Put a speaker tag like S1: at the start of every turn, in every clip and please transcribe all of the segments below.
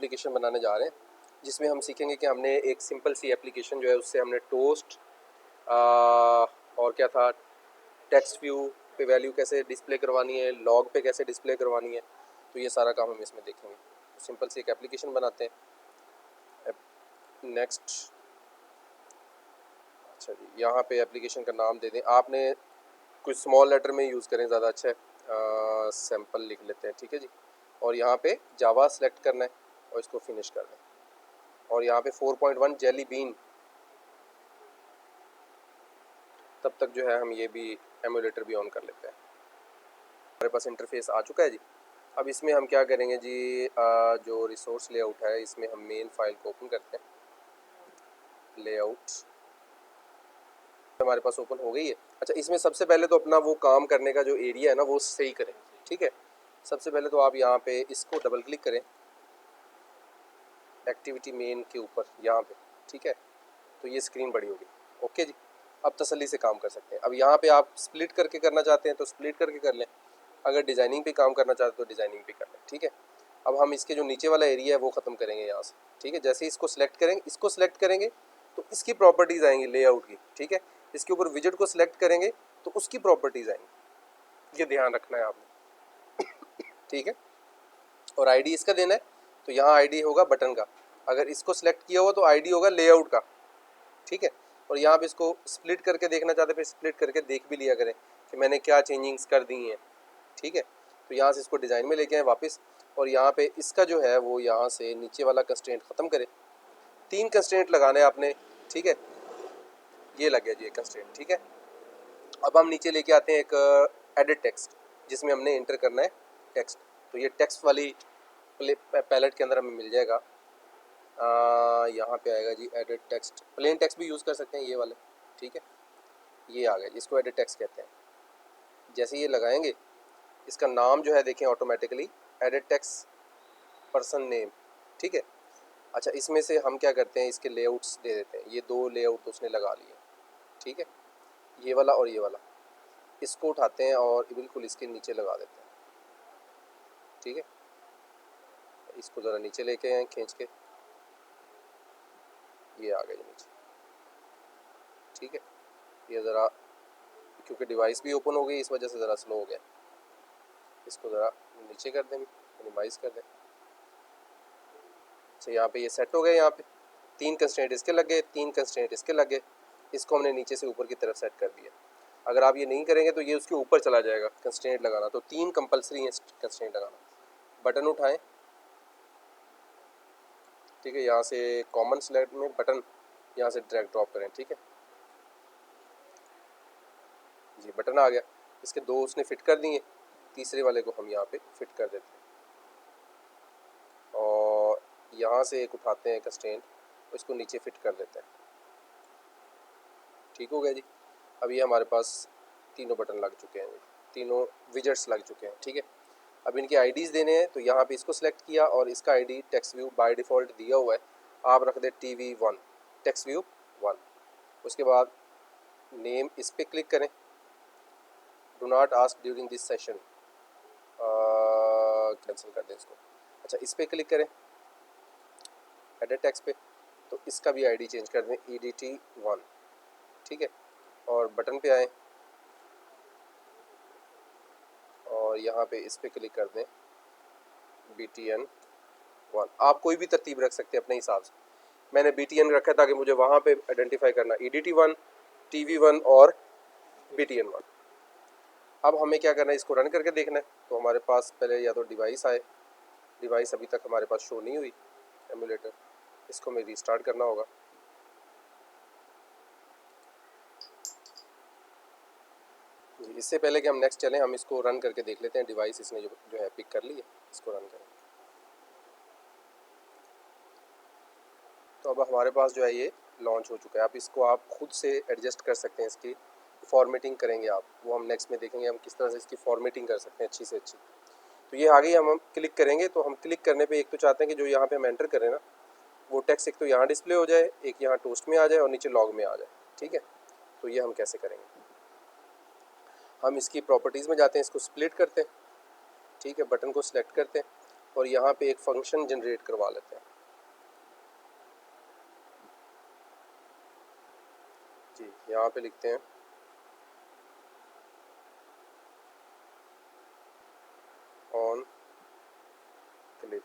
S1: Application बनाने जा रहे हैं जिसमें हम सीखेंगे कि हमने एक सिंपल सी एप्लीकेशन जो है उससे हमने टोस्ट और क्या था, टेक्स्ट व्यू पे वैल्यू कैसे डिस्प्ले करवानी है, लॉग पे कैसे डिस्प्ले करवानी है, तो ये सारा काम हम इसमें देखेंगे। तो सिंपल सी एक एप्लीकेशन बनाते हैं। नेक्स्ट, अच्छा जी, यहाँ पे एप्लीकेशन का नाम दे दें, आपने कुछ स्मॉल लेटर में यूज़ करें, ज़्यादा अच्छा है। सैम्पल लिख लेते हैं, ठीक है जी। और यहाँ पे जावा सेलेक्ट करना है और इसको फिनिश कर दें। और यहाँ पे 4.1 जेली बीन, तब तक जो है हम ये भी एमुलेटर भी ऑन कर लेते हैं। हमारे पास इंटरफेस आ चुका है जी। अब इसमें हम क्या करेंगे जी, जो रिसोर्स लेआउट है इसमें हम मेन फाइल को ओपन करते हैं। लेआउट हमारे पास ओपन हो गई है। अच्छा, इसमें सबसे पहले तो अपना वो काम करने का जो एरिया है ना वो सही करें, ठीक है। सबसे पहले तो आप यहाँ पे इसको डबल क्लिक करें एक्टिविटी मेन के ऊपर यहाँ पे, ठीक है। तो ये स्क्रीन बड़ी होगी, ओके जी। अब तसल्ली से काम कर सकते हैं। अब यहाँ पे आप स्प्लिट करके करना चाहते हैं तो स्प्लिट करके कर लें, अगर डिज़ाइनिंग पे काम करना चाहते हैं तो डिज़ाइनिंग पे कर लें, ठीक है। अब हम इसके जो नीचे वाला एरिया है वो ख़त्म करेंगे यहाँ से, ठीक है। जैसे ही इसको सिलेक्ट करेंगे तो इसकी प्रॉपर्टीज़ आएंगी लेआउट की, ठीक है। इसके ऊपर विजेट को सिलेक्ट करेंगे तो उसकी प्रॉपर्टीज़ आएंगी, ये ध्यान रखना है आपने, ठीक है। और आईडी इसका देना है, तो यहाँ आईडी होगा बटन का, अगर इसको सिलेक्ट किया हुआ तो आईडी होगा लेआउट का, ठीक है। और यहाँ पे इसको स्प्लिट करके देखना चाहते हैं, फिर स्प्लिट करके देख भी लिया करें कि मैंने क्या चेंजिंग्स कर दी हैं, ठीक है। तो यहाँ से इसको डिज़ाइन में लेके आए वापस, और यहाँ पे इसका जो है वो यहाँ से नीचे वाला कंस्ट्रेंट ख़त्म करें। 3 कंस्ट्रेंट लगाने आपने, ठीक है। ये लग गया जी एक कंस्ट्रेंट, ठीक है। अब हम नीचे लेके आते हैं एक एडिट टेक्स्ट, जिसमें हमने इंटर करना है टेक्स्ट। तो ये टेक्स्ट वाली पैलेट के अंदर हमें मिल जाएगा। यहाँ पे आएगा जी एडिट टेक्स्ट, प्लेन टेक्स्ट भी यूज़ कर सकते हैं ये वाले, ठीक है। ये आ गया, इसको एडिट टेक्स्ट कहते हैं। जैसे ये लगाएंगे, इसका नाम जो है देखें automatically edit text person name, ठीक है। अच्छा, इसमें से हम क्या करते हैं, इसके लेआउट्स दे देते हैं। ये 2 लेआउट उसने लगा लिए, ठीक है, ये वाला और ये वाला। इसको उठाते हैं और बिल्कुल इसके नीचे लगा देते हैं, ठीक है। इसको ज़रा नीचे लेके आए खींच के, ये आ गया नीचे, ठीक है। ये ज़रा क्योंकि डिवाइस भी ओपन हो गई इस वजह से ज़रा स्लो हो गया, इसको ज़रा नीचे कर दें, मिनिमाइज़ कर दें। अच्छा, यहाँ पे ये सेट हो गया। यहाँ पे 3 कंस्ट्रेंट इसके लग गए, 3 कंस्ट्रेंट इसके लग गए। इसको हमने नीचे से ऊपर की तरफ सेट कर दिया। अगर आप ये नहीं करेंगे तो ये उसके ऊपर चला जाएगा कंस्ट्रेंट लगाना, तो 3 कंपलसरी है कंस्ट्रेंट लगाना। बटन उठाएं, ठीक है, यहाँ से कॉमन स्लैट में बटन यहाँ से ड्रैग ड्रॉप करें, ठीक है जी। बटन आ गया, इसके 2 उसने फिट कर दिए, तीसरे वाले को हम यहाँ पे फिट कर देते हैं। और यहाँ से एक उठाते हैं कंस्ट्रेंट, इसको नीचे फिट कर देते हैं, ठीक हो गया जी। अब ये हमारे पास तीनों बटन लग चुके हैं जी, तीनों विजेट्स लग चुके हैं, ठीक है। अब इनकी आईडीज़ देने हैं, तो यहाँ पे इसको सिलेक्ट किया और इसका ID text view by default दिया हुआ है, आप रख दें TV1 टेक्स्ट व्यू 1। उसके बाद नेम, इस पर क्लिक करें, do not ask during this session, cancel कर दें इसको। अच्छा, इस पर क्लिक करें एडिट टेक्स्ट पे, तो इसका भी आईडी चेंज कर दें EDT1, ठीक है। और बटन पे आए और यहाँ पे इस पर क्लिक कर दें BTN1। आप कोई भी तरतीब रख सकते हैं अपने हिसाब से, मैंने BTN रखा ताकि मुझे वहाँ पे आइडेंटिफाई करना, EDT1, TV1 और BTN1। अब हमें क्या करना है, इसको रन करके देखना है। तो हमारे पास पहले या तो डिवाइस आए, डिवाइस अभी तक हमारे पास शो नहीं हुई एमुलेटर, इसको हमें रीस्टार्ट करना होगा। इससे पहले कि हम नेक्स्ट चलें, हम इसको रन करके देख लेते हैं। डिवाइस इसने जो है पिक कर ली है, इसको रन करें। तो अब हमारे पास जो है ये लॉन्च हो चुका है। अब इसको आप खुद से एडजस्ट कर सकते हैं, इसकी फॉर्मेटिंग करेंगे आप, वो हम नेक्स्ट में देखेंगे हम किस तरह से इसकी फॉर्मेटिंग कर सकते हैं अच्छी से अच्छी। तो ये आगे हम क्लिक करेंगे, तो हम क्लिक करने पे एक तो चाहते हैं कि जो यहाँ पे हम एंटर करें ना, वो टेक्स्ट एक तो यहाँ डिस्प्ले हो जाए, एक यहाँ टोस्ट में आ जाए और नीचे लॉग में आ जाए, ठीक है। तो ये हम कैसे करेंगे, हम इसकी प्रॉपर्टीज़ में जाते हैं, इसको स्प्लिट करते हैं, ठीक है, बटन को सिलेक्ट करते हैं और यहाँ पे एक फंक्शन जनरेट करवा लेते हैं जी। यहाँ पे लिखते हैं ऑन क्लिक।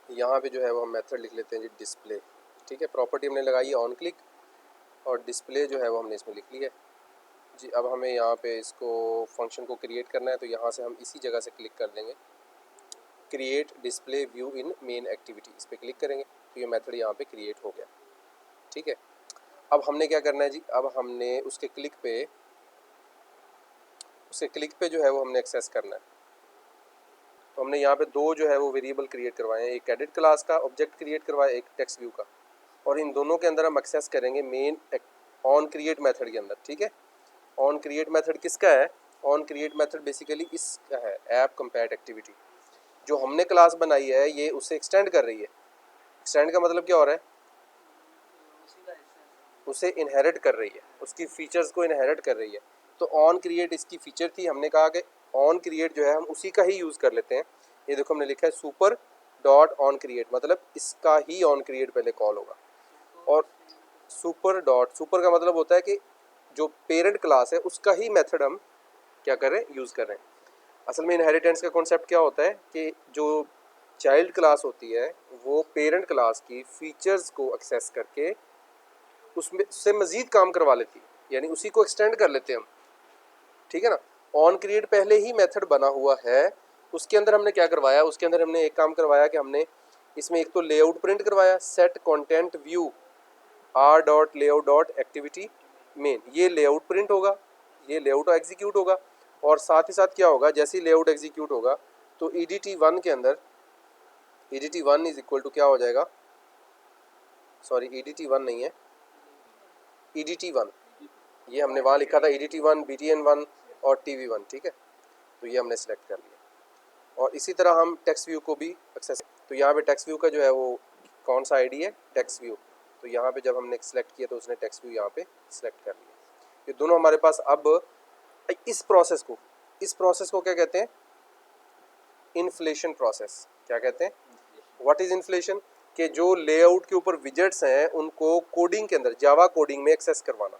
S1: यहाँ पे जो है वो हम मेथड लिख लेते हैं जी डिस्प्ले। ठीक है, प्रॉपर्टी हमने लगाई है ऑन क्लिक और डिस्प्ले जो है वो हमने इसमें लिख लिया है जी। अब हमें यहाँ पे इसको फंक्शन को क्रिएट करना है, तो यहाँ से हम इसी जगह से क्लिक कर देंगे, क्रिएट डिस्प्ले व्यू इन मेन एक्टिविटी, इस पर क्लिक करेंगे तो ये मेथड यहाँ पे क्रिएट हो गया। ठीक है, अब हमने क्या करना है जी, अब हमने उसके क्लिक पे जो है वो हमने एक्सेस करना है। तो हमने यहाँ पे दो जो है वो वेरिएबल क्रिएट करवाए हैं, एक एडिट क्लास का ऑब्जेक्ट क्रिएट करवाया, एक टेक्स्ट व्यू का, और इन दोनों के अंदर हम एक्सेस करेंगे मेन ऑन क्रिएट मेथड के अंदर। ठीक है, ऑन क्रिएट मेथड किसका है? ऑन क्रिएट मेथड बेसिकली इसका है, ऐप कंपेयर एक्टिविटी। जो हमने क्लास बनाई है ये उससे एक्सटेंड कर रही है। एक्सटेंड का मतलब क्या हो रहा है? उसे इनहेरिट कर रही है, उसकी फीचर्स को इनहेरिट कर रही है। तो ऑन क्रिएट इसकी फीचर थी, हमने कहा कि ऑन क्रिएट जो है हम उसी का ही यूज़ कर लेते हैं। ये देखो हमने लिखा है सुपर डॉट ऑन क्रिएट, मतलब इसका ही ऑन क्रिएट पहले कॉल होगा। और सुपर का मतलब होता है कि जो पेरेंट क्लास है उसका ही मेथड हम क्या करें, यूज़ करें। असल में इनहेरिटेंस का कॉन्सेप्ट क्या होता है कि जो चाइल्ड क्लास होती है वो पेरेंट क्लास की फीचर्स को एक्सेस करके उसमें से मज़ीद काम करवा लेती है, यानी उसी को एक्सटेंड कर लेते हैं हम। ठीक है ना, ऑन क्रिएट पहले ही मेथड बना हुआ है, उसके अंदर हमने क्या करवाया, उसके अंदर हमने एक काम करवाया कि हमने इसमें एक तो लेआउट प्रिंट करवाया, set content view R dot layout dot activity main, ये लेआउट प्रिंट होगा, ये लेआउट एग्जीक्यूट होगा। और साथ ही साथ क्या होगा, जैसे ही लेआउट एग्जीक्यूट होगा तो EDT1 के अंदर EDT1 इज इक्वल टू क्या हो जाएगा, सॉरी EDT1 नहीं है, EDT1, ये हमने वहाँ लिखा था EDT1, BTN1 और TV1। ठीक है, तो ये हमने सेलेक्ट कर लिया। और इसी तरह हम टेक्स्ट व्यू को भी एक्सेस, तो यहाँ पे टेक्स्ट व्यू का जो है वो कौन सा आईडी है, टेक्स्ट व्यू। तो यहाँ पे जब हमने सेलेक्ट किया तो उसने टेक्स्ट व्यू यहाँ पे सेलेक्ट कर लिया। ये दोनों हमारे पास। अब इस प्रोसेस को क्या कहते हैं, इन्फ्लेशन प्रोसेस। क्या कहते हैं, व्हाट इज इन्फ्लेशन? कि जो लेआउट के ऊपर विजेट्स हैं उनको कोडिंग के अंदर, जावा कोडिंग में एक्सेस करवाना।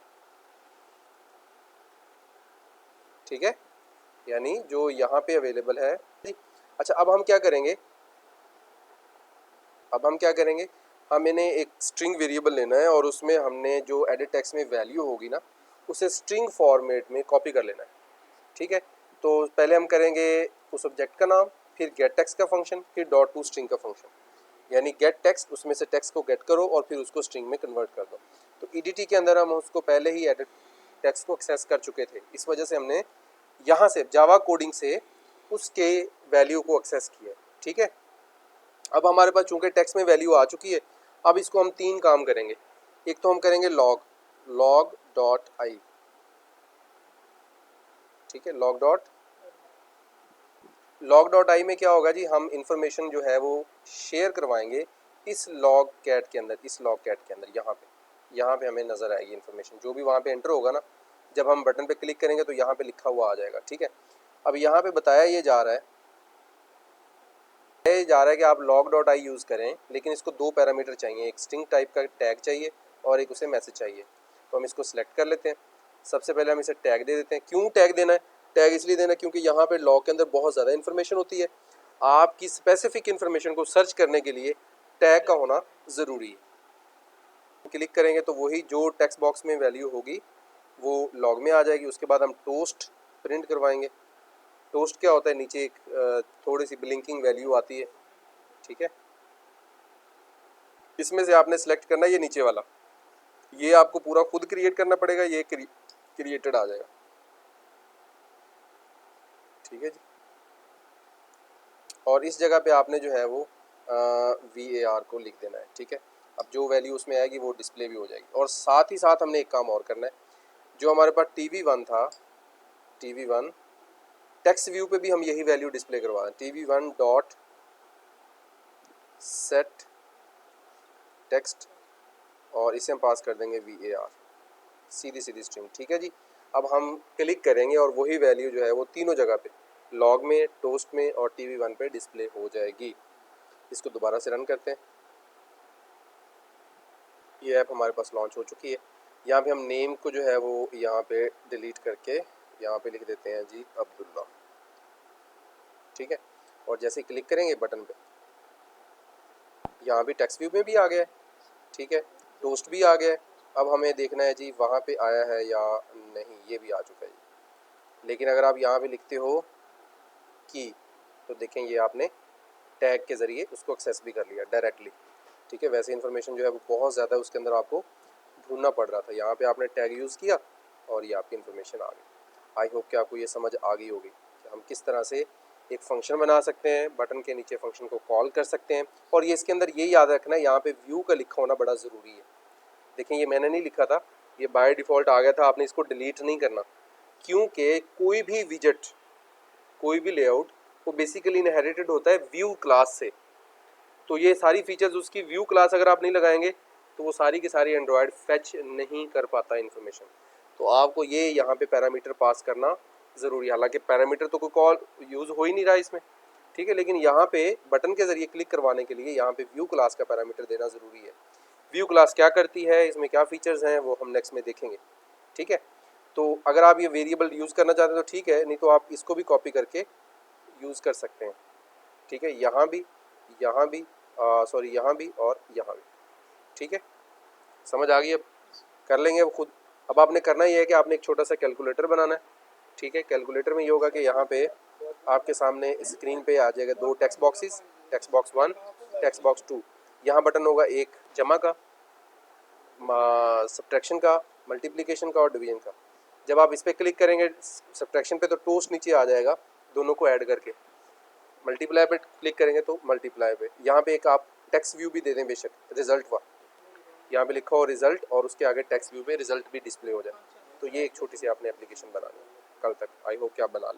S1: ठीक है, यानी जो यहाँ पे अवेलेबल है। अच्छा, अब हम क्या करेंगे, हम इन्हें एक स्ट्रिंग वेरिएबल लेना है और उसमें हमने जो एडिट टेक्स्ट में वैल्यू होगी ना उसे स्ट्रिंग फॉर्मेट में कॉपी कर लेना है। ठीक है, तो पहले हम करेंगे उस ऑब्जेक्ट का नाम, फिर गेट टेक्स्ट का फंक्शन, फिर डॉट टू स्ट्रिंग का फंक्शन, यानी गेट टेक्स्ट, उसमें से टेक्स्ट को गेट करो और फिर उसको स्ट्रिंग में कन्वर्ट कर दो। तो EDT के अंदर हम उसको पहले ही एडिट टेक्स्ट को एक्सेस कर चुके थे, इस वजह से हमने यहाँ से जावा कोडिंग से उसके वैल्यू को एक्सेस किया। ठीक है, अब हमारे पास चूंकि टेक्स्ट में वैल्यू आ चुकी है, अब इसको हम तीन काम करेंगे। एक तो हम करेंगे लॉग डॉट आई। ठीक है, लॉग डॉट आई में क्या होगा जी, हम इंफॉर्मेशन जो है वो शेयर करवाएंगे इस लॉग कैट के अंदर, यहाँ पे हमें नज़र आएगी इंफॉर्मेशन, जो भी वहाँ पे एंटर होगा ना, जब हम बटन पे क्लिक करेंगे तो यहाँ पे लिखा हुआ आ जाएगा। ठीक है, अब यहाँ पे बताया ये जा रहा है कि आप लॉग डॉट आई यूज़ करें, लेकिन इसको दो पैरामीटर चाहिए, एक स्ट्रिंग टाइप का टैग चाहिए और एक उसे मैसेज चाहिए। तो हम इसको सिलेक्ट कर लेते हैं। सबसे पहले हम इसे टैग दे देते हैं। क्यों टैग देना है? टैग इसलिए देना क्योंकि यहाँ पे लॉग के अंदर बहुत ज़्यादा इन्फॉर्मेशन होती है, आपकी स्पेसिफिक इन्फॉर्मेशन को सर्च करने के लिए टैग का होना ज़रूरी है। क्लिक करेंगे तो वही जो टेक्स्ट बॉक्स में वैल्यू होगी वो लॉग में आ जाएगी। उसके बाद हम टोस्ट प्रिंट करवाएंगे। टोस्ट क्या होता है, नीचे एक थोड़ी सी ब्लिंकिंग वैल्यू आती है। ठीक है, इसमें से आपने सेलेक्ट करना है ये नीचे वाला, ये आपको पूरा खुद क्रिएट करना पड़ेगा, ये क्रिएटेड आ जाएगा। ठीक है जी, और इस जगह पे आपने जो है वो VAR को लिख देना है। ठीक है, अब जो वैल्यू उसमें आएगी वो डिस्प्ले भी हो जाएगी। और साथ ही साथ हमने एक काम और करना है, जो हमारे पास TV1 था, TV1 टेक्स्ट व्यू पे भी हम यही वैल्यू डिस्प्ले करवा दें, TV1 डॉट सेट टेक्स्ट, और इसे हम पास कर देंगे VAR। सीधी सीधी स्ट्रिंग, ठीक है जी। अब हम क्लिक करेंगे और वही वैल्यू जो है वो तीनों जगह पे, लॉग में, टोस्ट में और TV1 पे डिस्प्ले हो जाएगी। इसको दोबारा से रन करते हैं। ये ऐप हमारे पास लॉन्च हो चुकी है। यहाँ पे हम नेम को जो है वो यहाँ पे डिलीट करके यहाँ पे लिख देते हैं जी अब्दुल्ला, ठीक है। और जैसे क्लिक करेंगे बटन पे, यहाँ भी टेक्स्ट व्यू में भी आ गया है, ठीक है, टोस्ट भी आ गया है। अब हमें देखना है जी वहाँ पे आया है या नहीं, ये भी आ चुका है जी। लेकिन अगर आप यहाँ पे लिखते हो की, तो देखें ये आपने टैग के ज़रिए उसको एक्सेस भी कर लिया डायरेक्टली, ठीक है। वैसे इन्फॉर्मेशन जो है वो बहुत ज़्यादा उसके अंदर आपको ढूंढना पड़ रहा था, यहाँ पे आपने टैग यूज़ किया और ये आपकी इन्फॉर्मेशन आ गई। आई होप कि आपको ये समझ आ गई होगी कि हम किस तरह से एक फ़ंक्शन बना सकते हैं, बटन के नीचे फ़ंक्शन को कॉल कर सकते हैं। और ये इसके अंदर ये याद रखना है, यहाँ पे व्यू का लिखा होना बड़ा ज़रूरी है। देखें ये मैंने नहीं लिखा था, ये बाय डिफ़ॉल्ट आ गया था, आपने इसको डिलीट नहीं करना, क्योंकि कोई भी विजेट, कोई भी लेआउट वो बेसिकली इनहेरिटेड होता है व्यू क्लास से। तो ये सारी फीचर्स उसकी व्यू क्लास अगर आप नहीं लगाएंगे तो वो सारी की सारी एंड्रॉयड फैच नहीं कर पाता इन्फॉर्मेशन। तो आपको ये यहाँ पे पैरामीटर पास करना ज़रूरी है। हालांकि पैरामीटर तो कोई कॉल यूज़ हो ही नहीं रहा इसमें, ठीक है, लेकिन यहाँ पे बटन के ज़रिए क्लिक करवाने के लिए यहाँ पे व्यू क्लास का पैरामीटर देना ज़रूरी है। व्यू क्लास क्या करती है, इसमें क्या फ़ीचर्स हैं, वो हम नेक्स्ट में देखेंगे, ठीक है। तो अगर आप ये वेरिएबल यूज़ करना चाहते हैं तो ठीक है, नहीं तो आप इसको भी कॉपी करके यूज़ कर सकते हैं, ठीक है। यहाँ भी, यहाँ भी, सॉरी यहाँ भी और यहाँ भी, ठीक है। समझ आ गई? अब कर लेंगे अब खुद। अब आपने करना ये है कि आपने एक छोटा सा कैलकुलेटर बनाना है, ठीक है। कैलकुलेटर में ये होगा कि यहाँ पे आपके सामने स्क्रीन पे आ जाएगा दो text boxes, text box 1, text box 2। यहाँ बटन होगा एक जमा का, सब्ट्रैक्शन का, मल्टीप्लिकेशन का और डिवीजन का। जब आप इस पर क्लिक करेंगे सब्ट्रैक्शन पे तो टोस्ट नीचे आ जाएगा दोनों को ऐड करके। मल्टीप्लाई पे क्लिक करेंगे तो मल्टीप्लाई पे। यहाँ पे एक आप टेक्स्ट व्यू भी दे दें बेशक, रिजल्ट वा यहाँ पे लिखा हो रिजल्ट और उसके आगे टेक्स्ट व्यू पे रिजल्ट भी डिस्प्ले हो जाए। तो ये एक छोटी सी आपने एप्लीकेशन बनानी है, कल तक आई होप कि आप बना लें।